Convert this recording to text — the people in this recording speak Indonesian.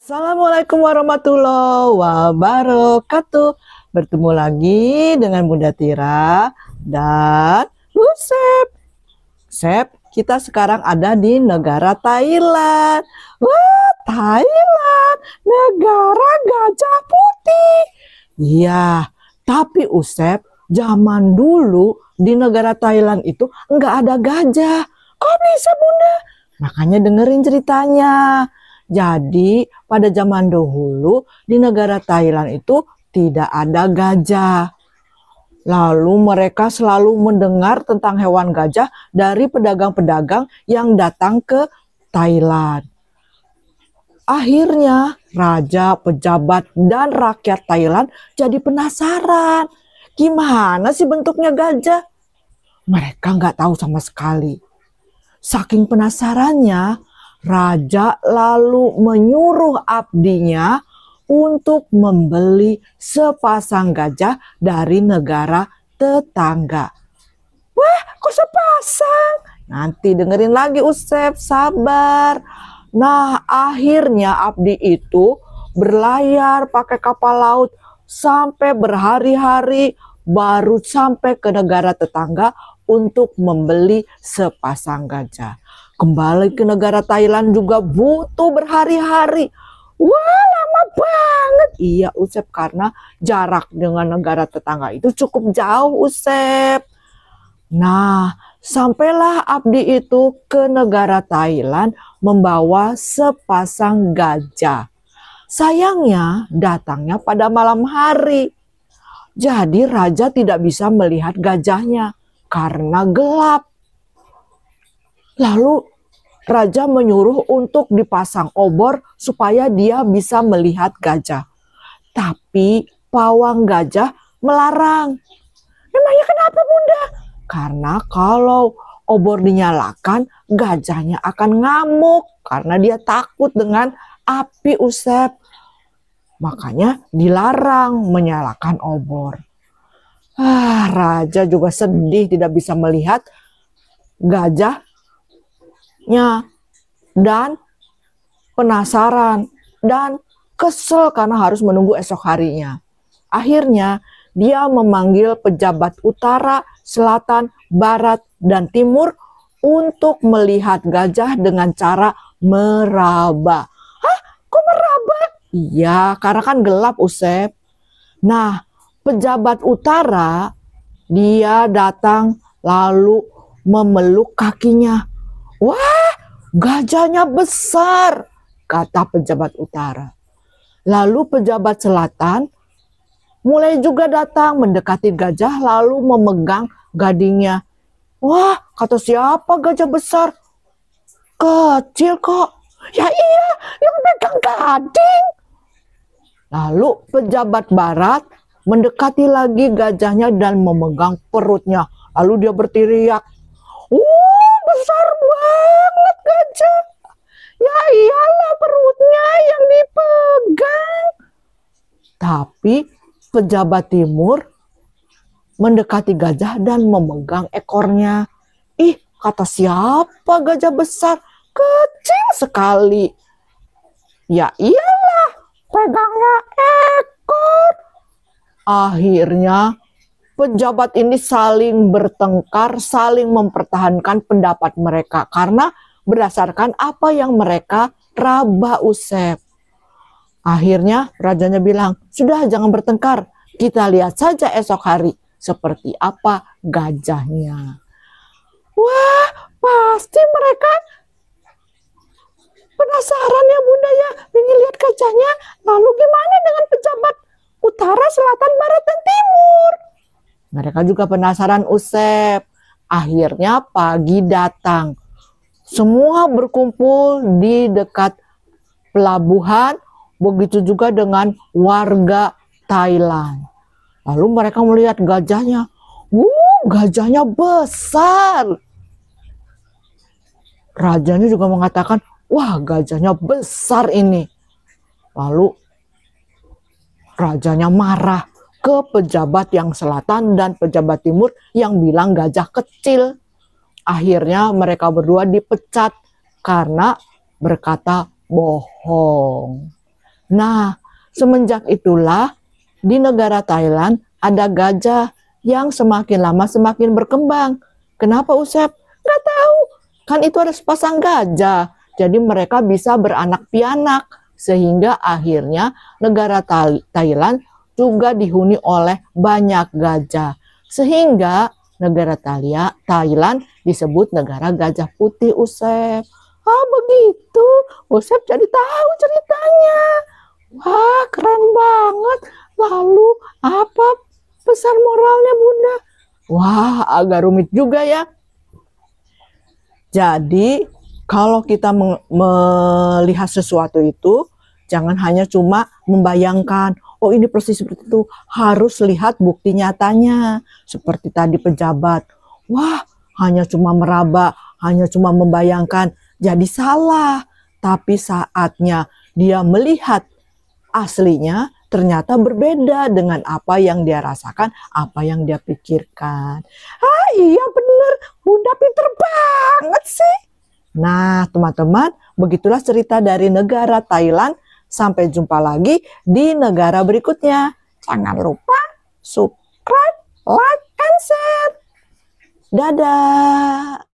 Assalamualaikum warahmatullahi wabarakatuh. Bertemu lagi dengan Bunda Tira dan Usep. Sep, kita sekarang ada di negara Thailand. Wah, Thailand, negara gajah putih. Iya, tapi Usep, zaman dulu di negara Thailand itu nggak ada gajah. Kok bisa, Bunda? Makanya dengerin ceritanya. Jadi pada zaman dahulu di negara Thailand itu tidak ada gajah. Lalu mereka selalu mendengar tentang hewan gajah dari pedagang-pedagang yang datang ke Thailand. Akhirnya raja, pejabat, dan rakyat Thailand jadi penasaran. Gimana sih bentuknya gajah? Mereka nggak tahu sama sekali. Saking penasarannya, raja lalu menyuruh abdinya untuk membeli sepasang gajah dari negara tetangga. Wah, kok sepasang? Nanti dengerin lagi Usep, sabar. Nah, akhirnya abdi itu berlayar pakai kapal laut sampai berhari-hari baru sampai ke negara tetangga untuk membeli sepasang gajah. Kembali ke negara Thailand juga butuh berhari-hari. Wah, lama banget. Iya, Usep, karena jarak dengan negara tetangga itu cukup jauh, Usep. Nah, sampailah abdi itu ke negara Thailand membawa sepasang gajah. Sayangnya datangnya pada malam hari. Jadi raja tidak bisa melihat gajahnya karena gelap. Lalu raja menyuruh untuk dipasang obor supaya dia bisa melihat gajah. Tapi pawang gajah melarang. Emangnya kenapa, Bunda? Karena kalau obor dinyalakan, gajahnya akan ngamuk karena dia takut dengan api, Usep. Makanya dilarang menyalakan obor. Raja juga sedih tidak bisa melihat gajahnya dan penasaran dan kesel karena harus menunggu esok harinya. Akhirnya dia memanggil pejabat utara, selatan, barat, dan timur untuk melihat gajah dengan cara meraba. Hah? Kok meraba? Iya, karena kan gelap, Usep. Nah, pejabat utara, dia datang lalu memeluk kakinya. Wah, gajahnya besar, kata pejabat utara. Lalu pejabat selatan mulai juga datang mendekati gajah lalu memegang gadingnya. Wah, kata siapa gajah besar? Kecil kok. Ya iya, yang pegang gading. Lalu pejabat barat mendekati lagi gajahnya dan memegang perutnya. Lalu dia berteriak, besar banget gajah. Ya iyalah perutnya yang dipegang. Tapi pejabat timur mendekati gajah dan memegang ekornya. Ih, kata siapa gajah besar? Kecil sekali. Ya iyalah, pegangnya ekor. Akhirnya pejabat ini saling bertengkar, saling mempertahankan pendapat mereka karena berdasarkan apa yang mereka raba, Usep. Akhirnya rajanya bilang, sudah jangan bertengkar, kita lihat saja esok hari seperti apa gajahnya. Wah, pasti mereka penasaran ya, Bunda ya, ingin lihat gajahnya. Lalu gimana dengan pejabat utara, selatan, barat, dan timur? Mereka juga penasaran, Usep. Akhirnya pagi datang. Semua berkumpul di dekat pelabuhan, begitu juga dengan warga Thailand. Lalu mereka melihat gajahnya. Gajahnya besar. Rajanya juga mengatakan, wah gajahnya besar ini. Lalu rajanya marah ke pejabat yang selatan dan pejabat timur yang bilang gajah kecil. Akhirnya mereka berdua dipecat karena berkata bohong. Nah, semenjak itulah di negara Thailand ada gajah yang semakin lama semakin berkembang. Kenapa, Usep? Nggak tahu. Kan itu ada sepasang gajah. Jadi mereka bisa beranak pianak. Sehingga akhirnya negara Thailand juga dihuni oleh banyak gajah. Sehingga negara Thailand disebut negara gajah putih, Usep. Ah, begitu. Usep jadi tahu ceritanya. Wah, keren banget. Lalu, apa pesan moralnya, Bunda? Wah, agak rumit juga ya. Jadi, kalau kita melihat sesuatu itu, jangan hanya cuma membayangkan, oh ini persis seperti itu. Harus lihat bukti nyatanya. Seperti tadi pejabat. Wah, hanya cuma meraba, hanya cuma membayangkan. Jadi salah. Tapi saatnya dia melihat aslinya, ternyata berbeda dengan apa yang dia rasakan, apa yang dia pikirkan. Ah, iya bener, Bunda pinter banget sih. Nah, teman-teman, begitulah cerita dari negara Thailand. Sampai jumpa lagi di negara berikutnya. Jangan lupa subscribe, like, and share. Dadah.